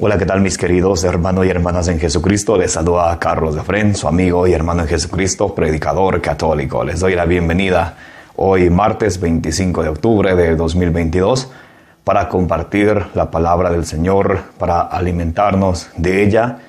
Hola, ¿qué tal mis queridos hermanos y hermanas en Jesucristo? Les saluda Carlos de Fren, su amigo y hermano en Jesucristo, predicador católico. Les doy la bienvenida hoy martes 25 de octubre de 2022 para compartir la palabra del Señor, para alimentarnos de ella.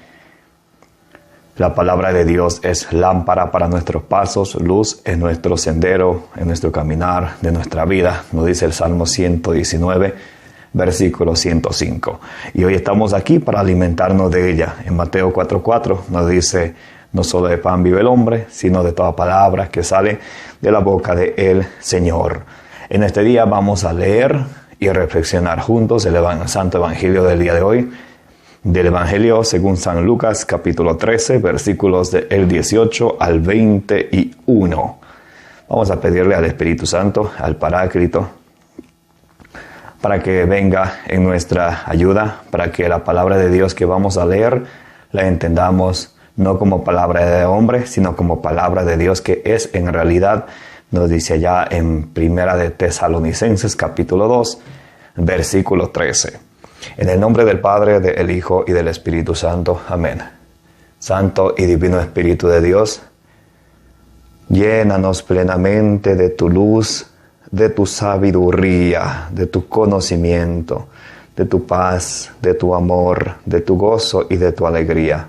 La palabra de Dios es lámpara para nuestros pasos, luz en nuestro sendero, en nuestro caminar de nuestra vida. Nos dice el Salmo 119. Versículo 105. Y hoy estamos aquí para alimentarnos de ella. En Mateo 4:4 nos dice, no solo de pan vive el hombre, sino de toda palabra que sale de la boca del Señor. En este día vamos a leer y reflexionar juntos el Santo Evangelio del día de hoy, del Evangelio según San Lucas, capítulo 13, versículos del 18 al 21. Vamos a pedirle al Espíritu Santo, al Paráclito, para que venga en nuestra ayuda, para que la palabra de Dios que vamos a leer la entendamos no como palabra de hombre, sino como palabra de Dios que es en realidad, nos dice allá en Primera de Tesalonicenses capítulo 2, versículo 13. En el nombre del Padre, del Hijo y del Espíritu Santo. Amén. Santo y divino Espíritu de Dios, llénanos plenamente de tu luz, de tu sabiduría, de tu conocimiento, de tu paz, de tu amor, de tu gozo y de tu alegría.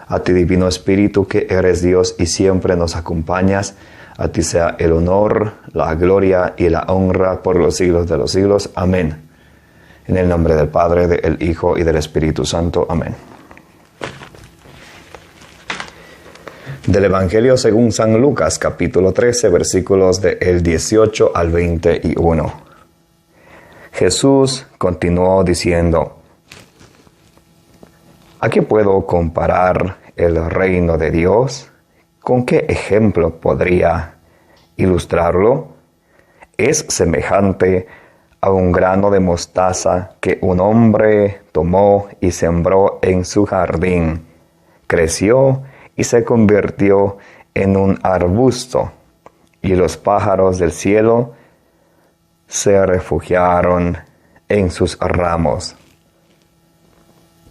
A ti, Divino Espíritu, que eres Dios y siempre nos acompañas, a ti sea el honor, la gloria y la honra por los siglos de los siglos. Amén. En el nombre del Padre, del Hijo y del Espíritu Santo. Amén. Del Evangelio según San Lucas, capítulo 13, versículos del 18 al 21. Jesús continuó diciendo, ¿a qué puedo comparar el reino de Dios? ¿Con qué ejemplo podría ilustrarlo? Es semejante a un grano de mostaza que un hombre tomó y sembró en su jardín. Creció y se convirtió en un arbusto, y los pájaros del cielo se refugiaron en sus ramos.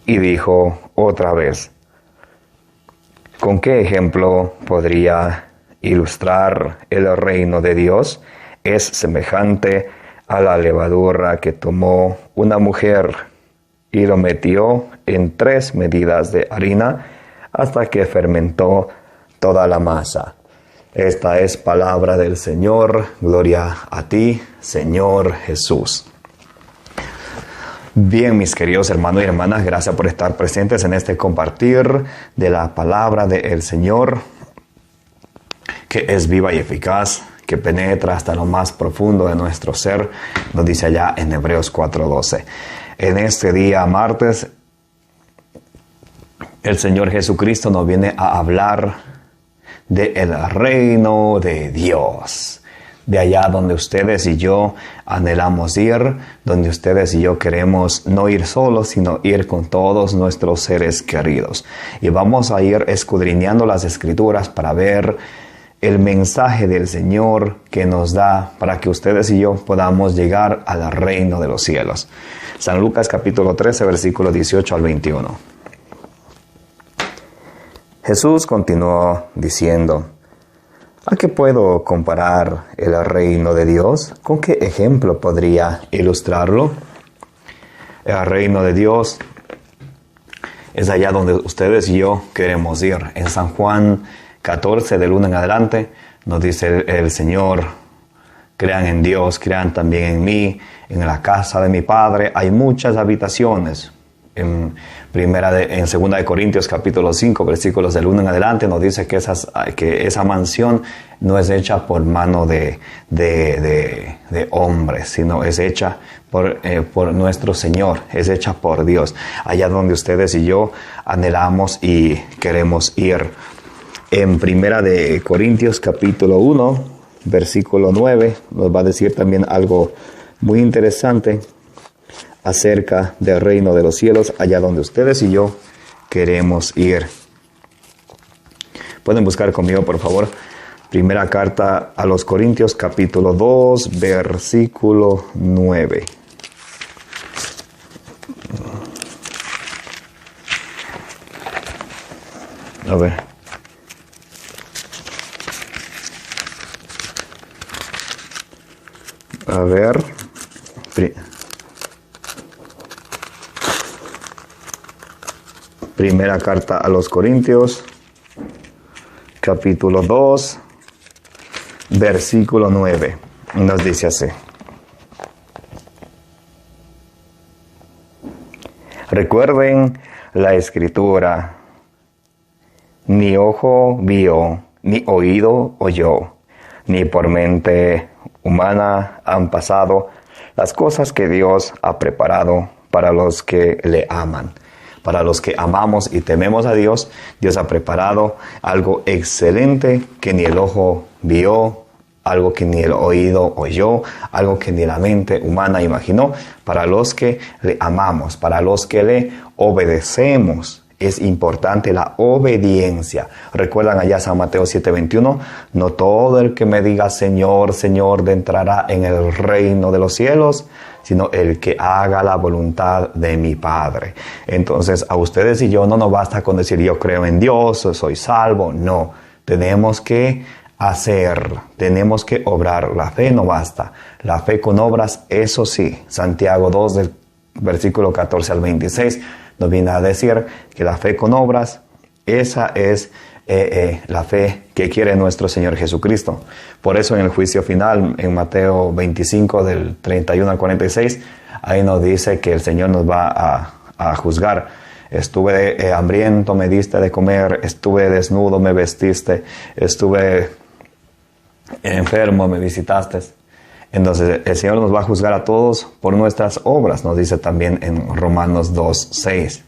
Y dijo otra vez, ¿con qué ejemplo podría ilustrar el reino de Dios? Es semejante a la levadura que tomó una mujer y lo metió en 3 medidas de harina hasta que fermentó toda la masa. Esta es palabra del Señor. Gloria a ti, Señor Jesús. Bien, mis queridos hermanos y hermanas, gracias por estar presentes en este compartir de la palabra del Señor, que es viva y eficaz, que penetra hasta lo más profundo de nuestro ser, nos dice allá en Hebreos 4:12. En este día martes, el Señor Jesucristo nos viene a hablar del reino de Dios, de allá donde ustedes y yo anhelamos ir, donde ustedes y yo queremos no ir solos, sino ir con todos nuestros seres queridos. Y vamos a ir escudriñando las Escrituras para ver el mensaje del Señor que nos da para que ustedes y yo podamos llegar al reino de los cielos. San Lucas capítulo 13, versículo 18 al 21. Jesús continuó diciendo, ¿a qué puedo comparar el reino de Dios? ¿Con qué ejemplo podría ilustrarlo? El reino de Dios es allá donde ustedes y yo queremos ir. En San Juan 14, del 1 en adelante, nos dice el Señor, crean en Dios, crean también en mí. En la casa de mi Padre hay muchas habitaciones. En 2 de Corintios capítulo 5, versículos del 1 en adelante, nos dice que esa mansión no es hecha por mano de hombres, sino es hecha por nuestro Señor, es hecha por Dios. Allá donde ustedes y yo anhelamos y queremos ir. En 1 de Corintios capítulo 1, versículo 9, nos va a decir también algo muy interesante acerca del reino de los cielos, allá donde ustedes y yo queremos ir. Pueden buscar conmigo, por favor, primera carta a los Corintios, capítulo 2, versículo 9. A ver. A ver. Primera carta a los Corintios, capítulo 2, versículo 9. Nos dice así. Recuerden la escritura. Ni ojo vio, ni oído oyó, ni por mente humana han pasado las cosas que Dios ha preparado para los que le aman. Para los que amamos y tememos a Dios, Dios ha preparado algo excelente que ni el ojo vio, algo que ni el oído oyó, algo que ni la mente humana imaginó, para los que le amamos, para los que le obedecemos. Es importante la obediencia. ¿Recuerdan allá San Mateo 7:21? No todo el que me diga Señor, Señor, entrará en el reino de los cielos, sino el que haga la voluntad de mi Padre. Entonces, a ustedes y yo no nos basta con decir yo creo en Dios, soy salvo. No, tenemos que hacer, tenemos que obrar. La fe no basta. La fe con obras, eso sí. Santiago 2, del versículo 14 al 26, nos viene a decir que la fe con obras, esa es la fe que quiere nuestro Señor Jesucristo. Por eso en el juicio final, en Mateo 25, del 31 al 46, ahí nos dice que el Señor nos va a juzgar. Estuve hambriento, me diste de comer, estuve desnudo, me vestiste, estuve enfermo, me visitaste. Entonces el Señor nos va a juzgar a todos por nuestras obras, nos dice también en Romanos 2:6.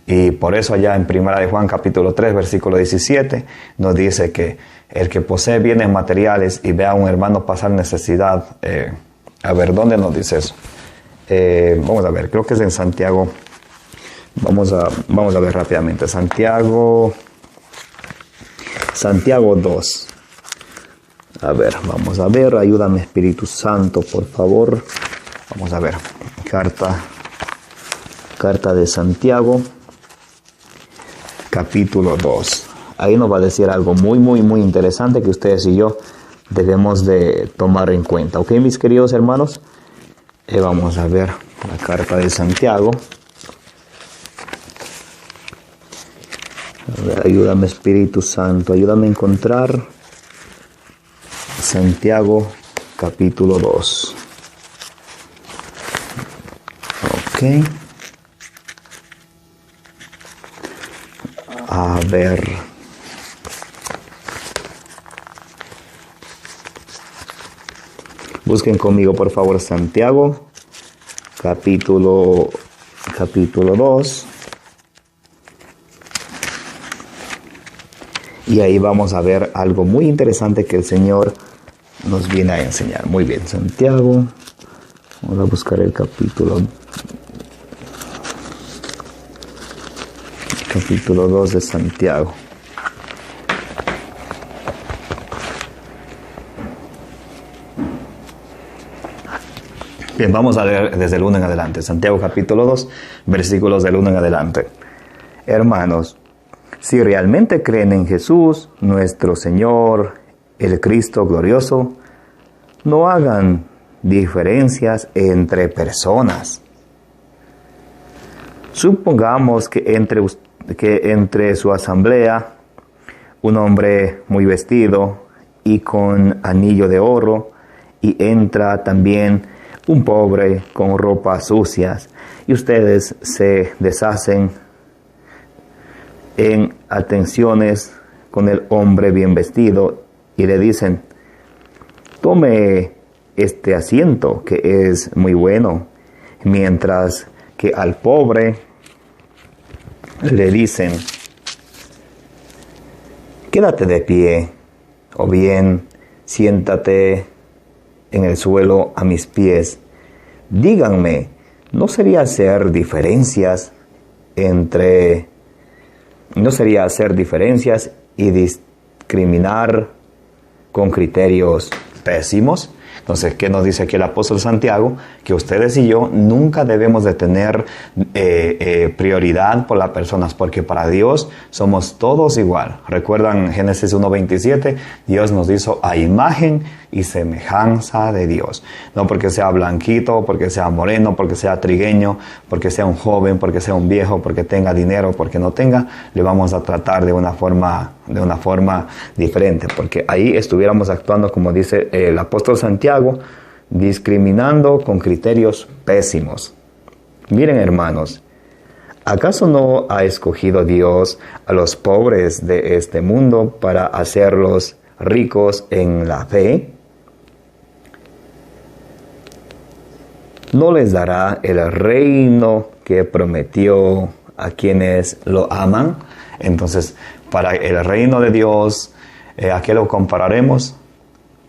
Y por eso allá en Primera de Juan capítulo 3 versículo 17 nos dice que el que posee bienes materiales y ve a un hermano pasar necesidad, a ver, ¿dónde nos dice eso? Vamos a ver, creo que es en Santiago. Vamos a ver rápidamente. Santiago 2. A ver, vamos a ver. Ayúdame, Espíritu Santo, por favor. Vamos a ver. Carta de Santiago, capítulo 2. Ahí nos va a decir algo muy, muy, muy interesante que ustedes y yo debemos de tomar en cuenta. ¿Ok, mis queridos hermanos? Vamos a ver la carta de Santiago. A ver, ayúdame, Espíritu Santo. Ayúdame a encontrar Santiago, capítulo 2. Ok. A ver. Busquen conmigo, por favor, Santiago, capítulo 2. Y ahí vamos a ver algo muy interesante que el Señor nos viene a enseñar. Muy bien, Santiago. Vamos a buscar el capítulo 2 de Santiago. Bien, vamos a leer desde el 1 en adelante. Santiago capítulo 2, versículos del 1 en adelante. Hermanos, si realmente creen en Jesús, nuestro Señor, el Cristo glorioso, no hagan diferencias entre personas. Supongamos que entre su asamblea un hombre muy vestido y con anillo de oro, y entra también un pobre con ropas sucias, y ustedes se deshacen en atenciones con el hombre bien vestido y le dicen: tome este asiento que es muy bueno, mientras que al pobre le dicen: quédate de pie, o bien siéntate en el suelo a mis pies. Díganme, ¿no sería hacer diferencias y discriminar con criterios pésimos? Entonces, ¿qué nos dice aquí el apóstol Santiago? Que ustedes y yo nunca debemos de tener prioridad por las personas, porque para Dios somos todos igual. ¿Recuerdan Génesis 1:27? Dios nos hizo a imagen y semejanza de Dios. No porque sea blanquito, porque sea moreno, porque sea trigueño, porque sea un joven, porque sea un viejo, porque tenga dinero, porque no tenga, le vamos a tratar de una forma diferente, porque ahí estuviéramos actuando, como dice el apóstol Santiago, discriminando con criterios pésimos. Miren, hermanos, ¿acaso no ha escogido Dios a los pobres de este mundo para hacerlos ricos en la fe? ¿No les dará el reino que prometió a quienes lo aman? Entonces, para el reino de Dios, ¿a qué lo compararemos?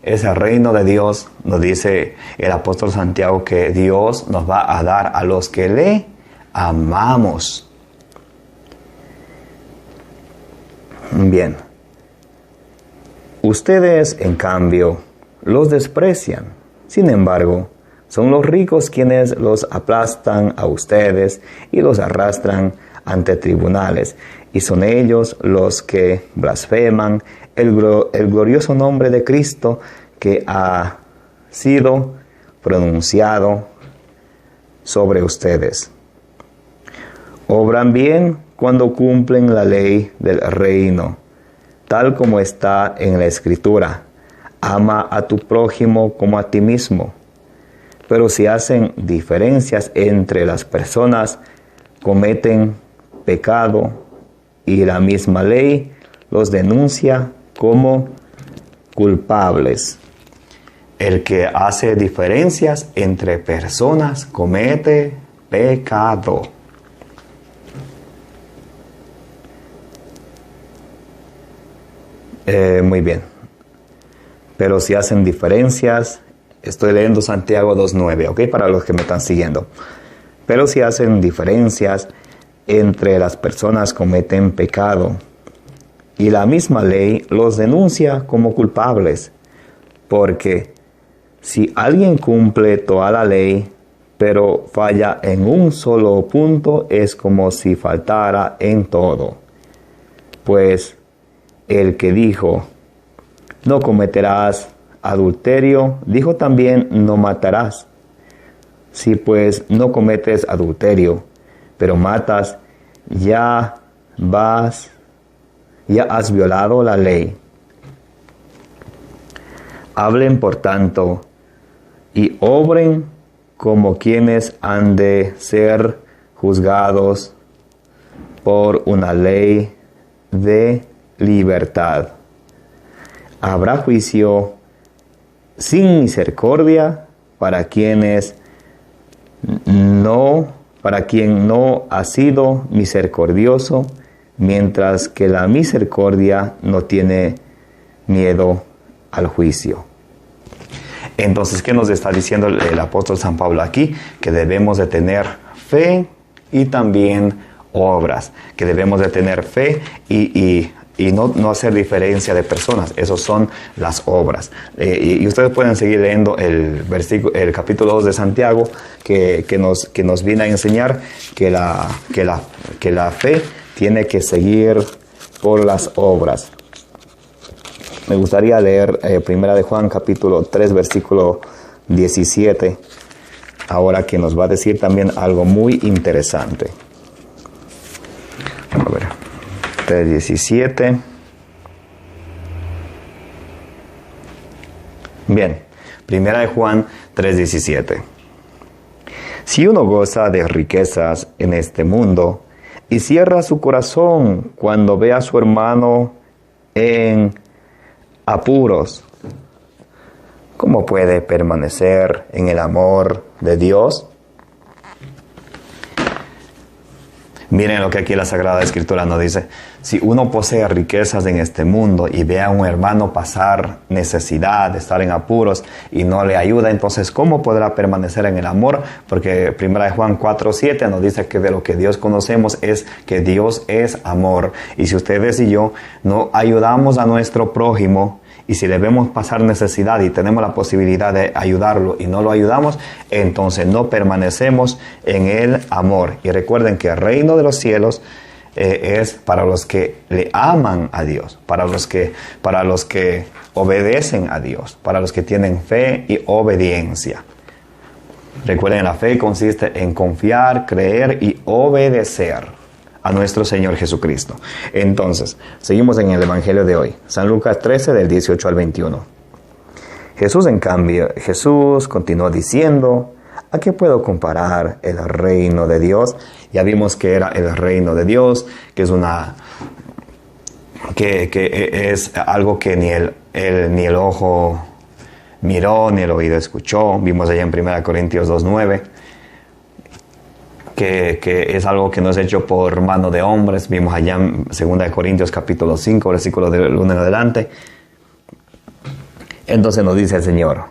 Ese reino de Dios, nos dice el apóstol Santiago, que Dios nos va a dar a los que le amamos. Bien. Ustedes, en cambio, los desprecian. Sin embargo, son los ricos quienes los aplastan a ustedes y los arrastran ante tribunales. Y son ellos los que blasfeman el glorioso nombre de Cristo que ha sido pronunciado sobre ustedes. Obran bien cuando cumplen la ley del reino, tal como está en la Escritura: ama a tu prójimo como a ti mismo. Pero si hacen diferencias entre las personas, cometen pecado, y la misma ley los denuncia como culpables. El que hace diferencias entre personas comete pecado. Muy bien. Pero si hacen diferencias, estoy leyendo Santiago 2:9, ¿ok? Para los que me están siguiendo. Pero si hacen diferencias entre las personas, cometen pecado, y la misma ley los denuncia como culpables. Porque si alguien cumple toda la ley, pero falla en un solo punto, es como si faltara en todo. Pues el que dijo, no cometerás adulterio, dijo también, no matarás. Si pues no cometes adulterio, pero matas, ya has violado la ley. Hablen, por tanto, y obren como quienes han de ser juzgados por una ley de libertad. Habrá juicio sin misericordia para quien no ha sido misericordioso, mientras que la misericordia no tiene miedo al juicio. Entonces, ¿qué nos está diciendo el apóstol San Pablo aquí? Que debemos de tener fe y también obras. Que debemos de tener fe y no hacer diferencia de personas. Esas son las obras. Y ustedes pueden seguir leyendo el capítulo 2 de Santiago, que nos viene a enseñar que la fe tiene que seguir por las obras. Me gustaría leer Primera de Juan, capítulo 3, versículo 17, ahora, que nos va a decir también algo muy interesante. Vamos a ver. 3:17. Bien, Primera de Juan 3:17. Si uno goza de riquezas en este mundo y cierra su corazón cuando ve a su hermano en apuros, ¿cómo puede permanecer en el amor de Dios? Miren lo que aquí la Sagrada Escritura nos dice. Si uno posee riquezas en este mundo y ve a un hermano pasar necesidad, estar en apuros y no le ayuda, entonces ¿cómo podrá permanecer en el amor? Porque 1 Juan 4:7 nos dice que de lo que Dios conocemos es que Dios es amor. Y si ustedes y yo no ayudamos a nuestro prójimo Y si le vemos pasar necesidad y tenemos la posibilidad de ayudarlo y no lo ayudamos, entonces no permanecemos en el amor. Y recuerden que el reino de los cielos es para los que le aman a Dios, para los que obedecen a Dios, para los que tienen fe y obediencia. Recuerden, la fe consiste en confiar, creer y obedecer a nuestro Señor Jesucristo. Entonces, seguimos en el Evangelio de hoy. San Lucas 13, del 18 al 21. Jesús continuó diciendo: ¿a qué puedo comparar el reino de Dios? Ya vimos que era el reino de Dios, que es algo que ni el ojo miró, ni el oído escuchó. Vimos allá en 1 Corintios 2:9, que es algo que no es hecho por mano de hombres. Vimos allá en 2 Corintios capítulo 5, versículo del 1 en adelante. Entonces nos dice el Señor: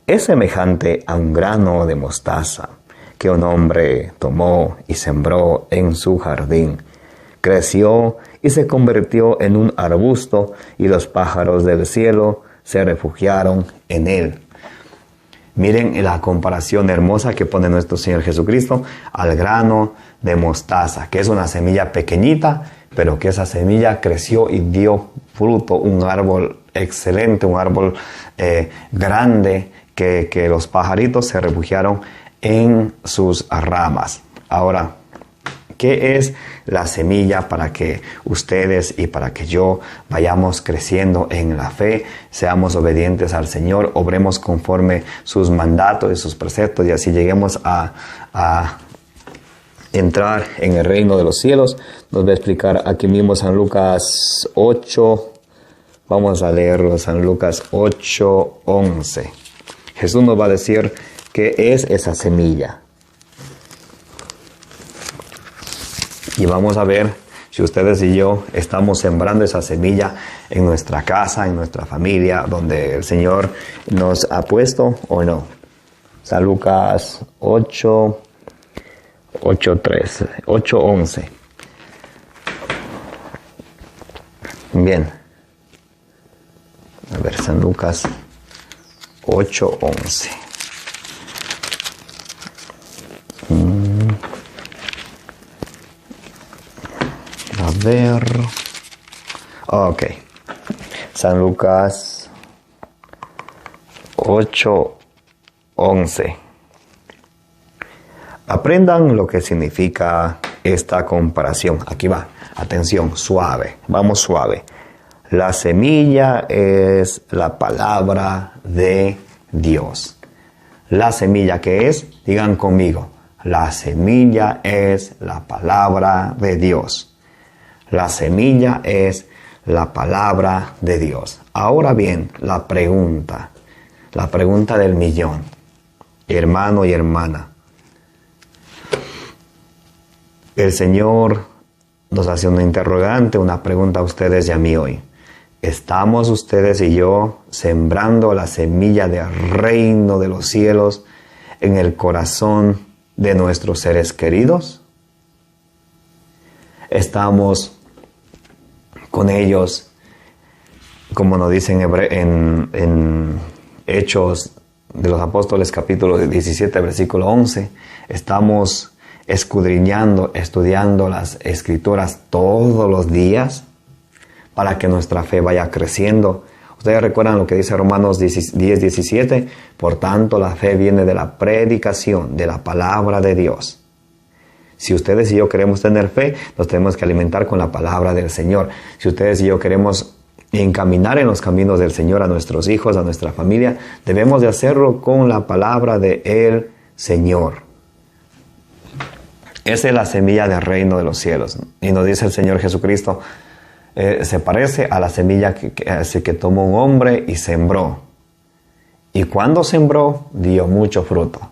es semejante a un grano de mostaza que un hombre tomó y sembró en su jardín. Creció y se convirtió en un arbusto, y los pájaros del cielo se refugiaron en él. Miren la comparación hermosa que pone nuestro Señor Jesucristo al grano de mostaza, que es una semilla pequeñita, pero que esa semilla creció y dio fruto, un árbol excelente, un árbol grande, que los pajaritos se refugiaron en sus ramas. Ahora, ¿qué es la semilla para que ustedes y para que yo vayamos creciendo en la fe, seamos obedientes al Señor, obremos conforme sus mandatos y sus preceptos, y así lleguemos a entrar en el reino de los cielos? Nos va a explicar aquí mismo San Lucas 8. Vamos a leerlo, San Lucas 8:11. Jesús nos va a decir qué es esa semilla. Y vamos a ver si ustedes y yo estamos sembrando esa semilla en nuestra casa, en nuestra familia, donde el Señor nos ha puesto o no. San Lucas 8:11. Bien. A ver, San Lucas 8:11. A ver. Ok. San Lucas 8:11. Aprendan lo que significa esta comparación. Aquí va. Atención, suave. Vamos suave. La semilla es la palabra de Dios. La semilla, ¿qué es? Digan conmigo. La semilla es la palabra de Dios. La semilla es la palabra de Dios. Ahora bien, la pregunta del millón, hermano y hermana. El Señor nos hace una interrogante, una pregunta a ustedes y a mí hoy. ¿Estamos ustedes y yo sembrando la semilla del reino de los cielos en el corazón de nuestros seres queridos? ¿Estamos con ellos, como nos dicen en Hechos de los Apóstoles, capítulo 17, versículo 11? ¿Estamos escudriñando, estudiando las Escrituras todos los días para que nuestra fe vaya creciendo? Ustedes recuerdan lo que dice Romanos 10:17. Por tanto, la fe viene de la predicación de la palabra de Dios. Si ustedes y yo queremos tener fe, nos tenemos que alimentar con la palabra del Señor. Si ustedes y yo queremos encaminar en los caminos del Señor a nuestros hijos, a nuestra familia, debemos de hacerlo con la palabra del Señor. Esa es la semilla del reino de los cielos. Y nos dice el Señor Jesucristo, se parece a la semilla que tomó un hombre y sembró. Y cuando sembró, dio mucho fruto.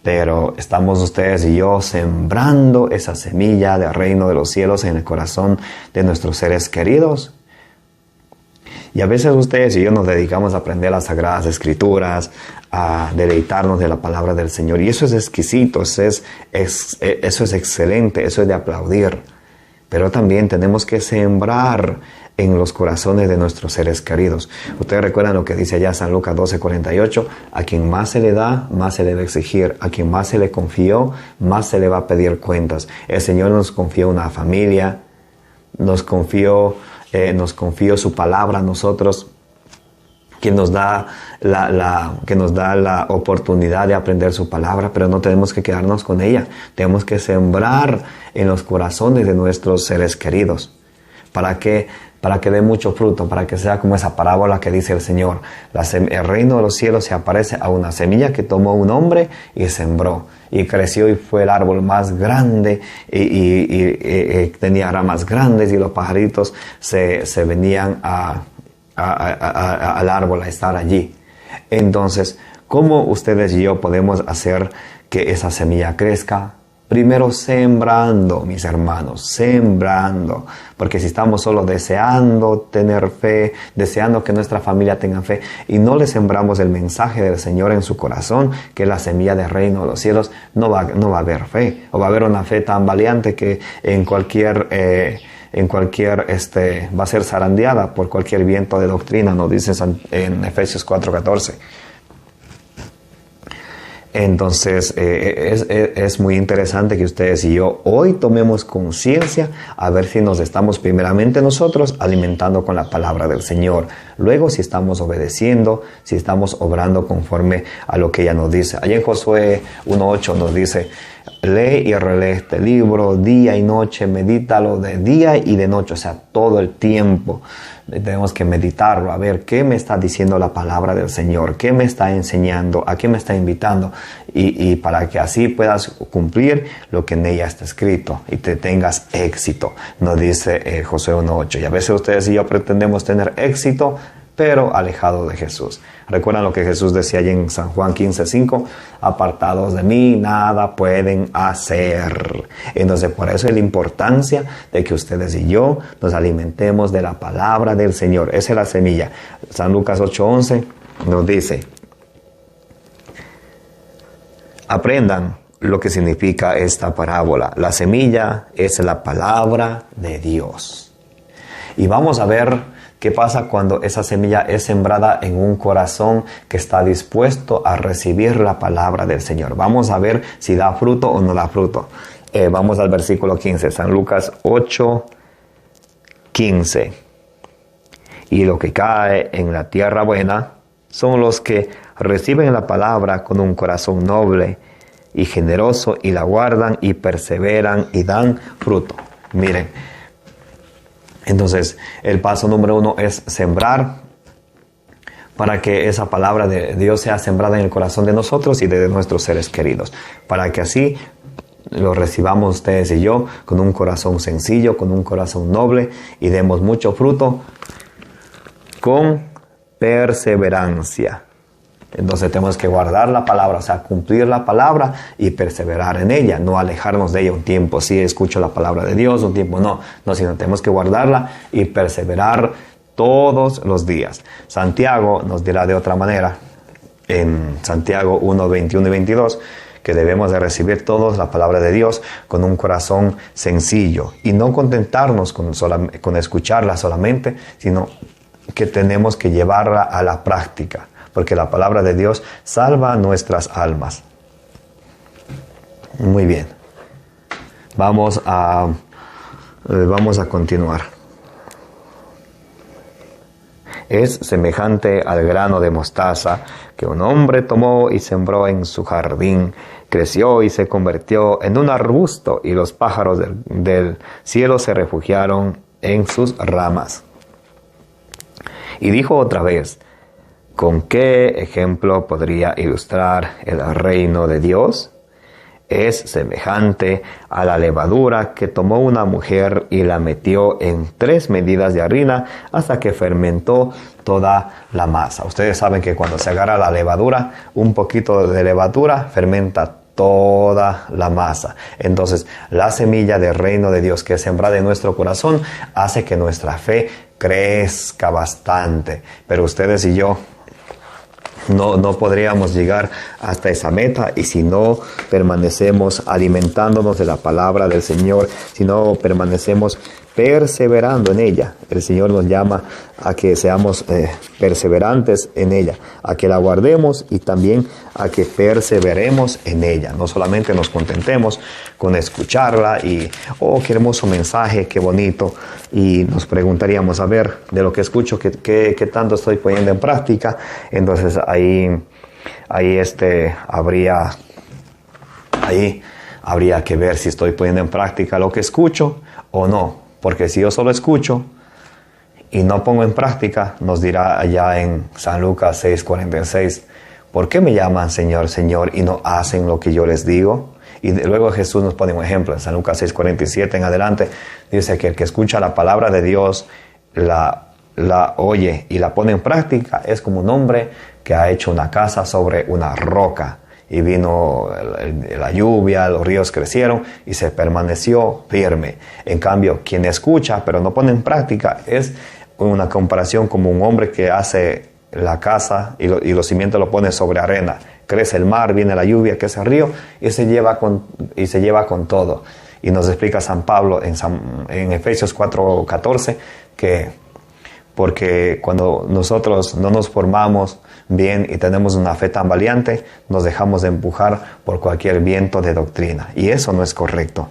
Pero estamos ustedes y yo sembrando esa semilla del reino de los cielos en el corazón de nuestros seres queridos. Y a veces ustedes y yo nos dedicamos a aprender las Sagradas Escrituras, a deleitarnos de la palabra del Señor. Y eso es exquisito, eso es excelente, eso es de aplaudir. pero también tenemos que sembrar en los corazones de nuestros seres queridos. Ustedes recuerdan lo que dice allá San Lucas 12:48, a quien más se le da, más se le debe exigir, a quien más se le confió, más se le va a pedir cuentas. El Señor nos confió una familia, nos confió su palabra a nosotros, que nos da la oportunidad de aprender su palabra, pero no tenemos que quedarnos con ella. Tenemos que sembrar en los corazones de nuestros seres queridos. ¿Para que dé mucho fruto? Para que sea como esa parábola que dice el Señor. El reino de los cielos se aparece a una semilla que tomó un hombre y sembró. Y creció y fue el árbol más grande y tenía ramas grandes y los pajaritos se venían al árbol a estar allí. Entonces, ¿cómo ustedes y yo podemos hacer que esa semilla crezca? Primero sembrando, mis hermanos, sembrando. Porque si estamos solo deseando tener fe, deseando que nuestra familia tenga fe, y no le sembramos el mensaje del Señor en su corazón, que es la semilla del reino de los cielos, no va a haber fe. O va a haber una fe tan valiente que va a ser zarandeada por cualquier viento de doctrina, nos dice en Efesios 4:14. Entonces, es muy interesante que ustedes y yo hoy tomemos conciencia a ver si nos estamos primeramente nosotros alimentando con la palabra del Señor. Luego, si estamos obedeciendo, si estamos obrando conforme a lo que ella nos dice. Allá en Josué 1:8 nos dice: lee y relee este libro día y noche, medítalo de día y de noche, o sea, todo el tiempo. Tenemos que meditarlo, a ver qué me está diciendo la palabra del Señor, qué me está enseñando, a qué me está invitando, y para que así puedas cumplir lo que en ella está escrito y te tengas éxito, nos dice Josué 1:8. Y a veces ustedes y yo pretendemos tener éxito, pero alejado de Jesús. ¿Recuerdan lo que Jesús decía allí en San Juan 15:5? Apartados de mí, nada pueden hacer. Entonces, por eso es la importancia de que ustedes y yo nos alimentemos de la palabra del Señor. Esa es la semilla. San Lucas 8:11 nos dice: aprendan lo que significa esta parábola. La semilla es la palabra de Dios. Y vamos a ver ¿qué pasa cuando esa semilla es sembrada en un corazón que está dispuesto a recibir la palabra del Señor? Vamos a ver si da fruto o no da fruto. Vamos al versículo 15, San Lucas 8:15. Y lo que cae en la tierra buena son los que reciben la palabra con un corazón noble y generoso, y la guardan y perseveran y dan fruto. Miren, entonces, el paso número 1 es sembrar para que esa palabra de Dios sea sembrada en el corazón de nosotros y de nuestros seres queridos. Para que así lo recibamos ustedes y yo con un corazón sencillo, con un corazón noble, y demos mucho fruto con perseverancia. Entonces tenemos que guardar la palabra, o sea, cumplir la palabra y perseverar en ella, no alejarnos de ella un tiempo. Sí, escucho la palabra de Dios, un tiempo no, sino tenemos que guardarla y perseverar todos los días. Santiago nos dirá de otra manera, en Santiago 1:21 y 22, que debemos de recibir todos la palabra de Dios con un corazón sencillo y no contentarnos con escucharla solamente, sino que tenemos que llevarla a la práctica. Porque la palabra de Dios salva nuestras almas. Muy bien. Vamos a continuar. Es semejante al grano de mostaza que un hombre tomó y sembró en su jardín. Creció y se convirtió en un arbusto, y los pájaros del cielo se refugiaron en sus ramas. Y dijo otra vez: ¿con qué ejemplo podría ilustrar el reino de Dios? Es semejante a la levadura que tomó una mujer y la metió en 3 medidas de harina hasta que fermentó toda la masa. Ustedes saben que cuando se agarra la levadura, un poquito de levadura fermenta toda la masa. Entonces, la semilla del reino de Dios que es sembrada en nuestro corazón hace que nuestra fe crezca bastante. Pero ustedes y yo no podríamos llegar hasta esa meta, y si no permanecemos alimentándonos de la palabra del Señor, si no permanecemos perseverando en ella. El Señor nos llama a que seamos perseverantes en ella, a que la guardemos y también a que perseveremos en ella. No solamente nos contentemos con escucharla y, oh, qué hermoso mensaje, qué bonito, y nos preguntaríamos, a ver, de lo que escucho, ¿qué tanto estoy poniendo en práctica? Entonces ahí habría que ver si estoy poniendo en práctica lo que escucho o no. Porque si yo solo escucho y no pongo en práctica, nos dirá allá en San Lucas 6:46, ¿por qué me llaman Señor, Señor y no hacen lo que yo les digo? Y luego Jesús nos pone un ejemplo. En San Lucas 6:47 en adelante, dice que el que escucha la palabra de Dios, la oye y la pone en práctica, es como un hombre que ha hecho una casa sobre una roca. Y vino la lluvia, los ríos crecieron y se permaneció firme. En cambio, quien escucha pero no pone en práctica es una comparación como un hombre que hace la casa y los cimientos lo pone sobre arena. Crece el mar, viene la lluvia, crece el río y se lleva con todo. Y nos explica San Pablo en Efesios 4:14 que porque cuando nosotros no nos formamos bien y tenemos una fe tan valiente, nos dejamos de empujar por cualquier viento de doctrina. Y eso no es correcto.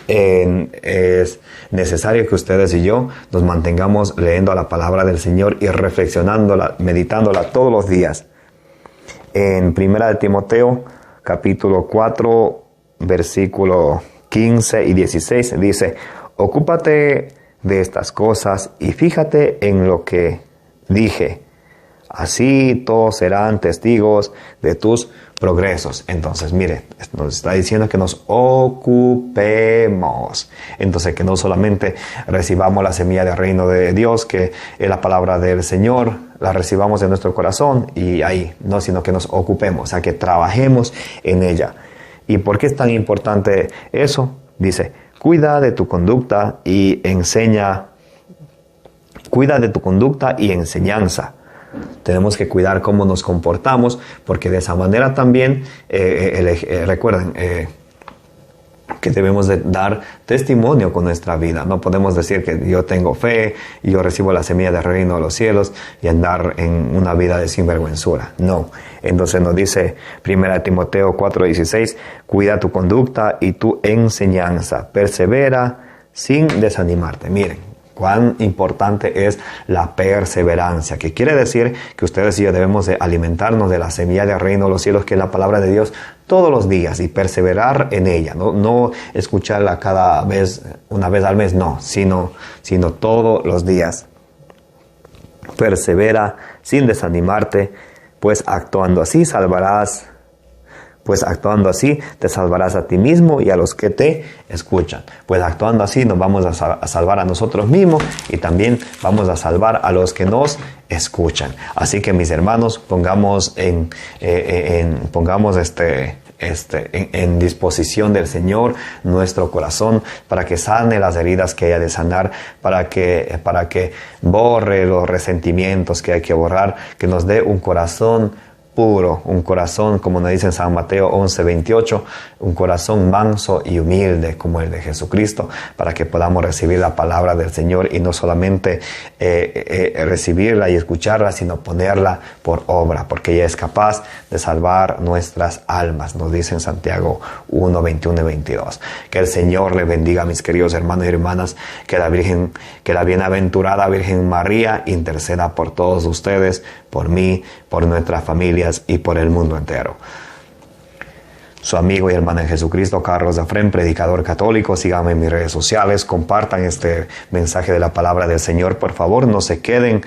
Es necesario que ustedes y yo nos mantengamos leyendo la palabra del Señor y reflexionándola, meditándola todos los días. En 1 de Timoteo, capítulo 4, versículo 15 y 16, dice, ocúpate de estas cosas y fíjate en lo que dije. Así todos serán testigos de tus progresos. Entonces, mire, nos está diciendo que nos ocupemos. Entonces, que no solamente recibamos la semilla del reino de Dios, que es la palabra del Señor, la recibamos en nuestro corazón y ahí, no, sino que nos ocupemos, o sea, que trabajemos en ella. ¿Y por qué es tan importante eso? Dice, cuida de tu conducta y enseñanza. Tenemos que cuidar cómo nos comportamos, porque de esa manera también, recuerden, que debemos de dar testimonio con nuestra vida. No podemos decir que yo tengo fe y yo recibo la semilla del reino de los cielos y andar en una vida de sinvergüenzura. No. Entonces nos dice 1 Timoteo 4:16, cuida tu conducta y tu enseñanza. Persevera sin desanimarte. Miren cuán importante es la perseverancia, que quiere decir que ustedes y yo debemos de alimentarnos de la semilla del reino de los cielos, que es la palabra de Dios, todos los días y perseverar en ella, no escucharla una vez al mes, no, sino todos los días. Persevera sin desanimarte, pues actuando así te salvarás a ti mismo y a los que te escuchan. Pues actuando así nos vamos a salvar a nosotros mismos y también vamos a salvar a los que nos escuchan. Así que mis hermanos, pongamos en disposición del Señor nuestro corazón para que sane las heridas que haya de sanar, para que borre los resentimientos que hay que borrar, que nos dé un corazón puro, un corazón, como nos dice en San Mateo 11:28, un corazón manso y humilde como el de Jesucristo, para que podamos recibir la palabra del Señor y no solamente recibirla y escucharla, sino ponerla por obra, porque ella es capaz de salvar nuestras almas, nos dice en Santiago 1:21 y 22. Que el Señor le bendiga, mis queridos hermanos y hermanas, que la bienaventurada Virgen María interceda por todos ustedes, por mí, por nuestras familias y por el mundo entero. Su amigo y hermano en Jesucristo, Carlos Efrén, predicador católico. Síganme en mis redes sociales, compartan este mensaje de la palabra del Señor. Por favor, no se queden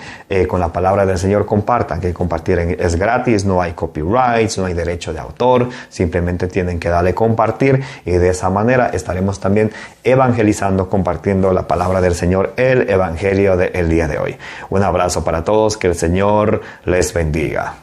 con la palabra del Señor, compartan, que compartir es gratis, no hay copyrights, no hay derecho de autor, simplemente tienen que darle compartir y de esa manera estaremos también evangelizando, compartiendo la palabra del Señor, el evangelio del día de hoy. Un abrazo para todos, que el Señor les bendiga.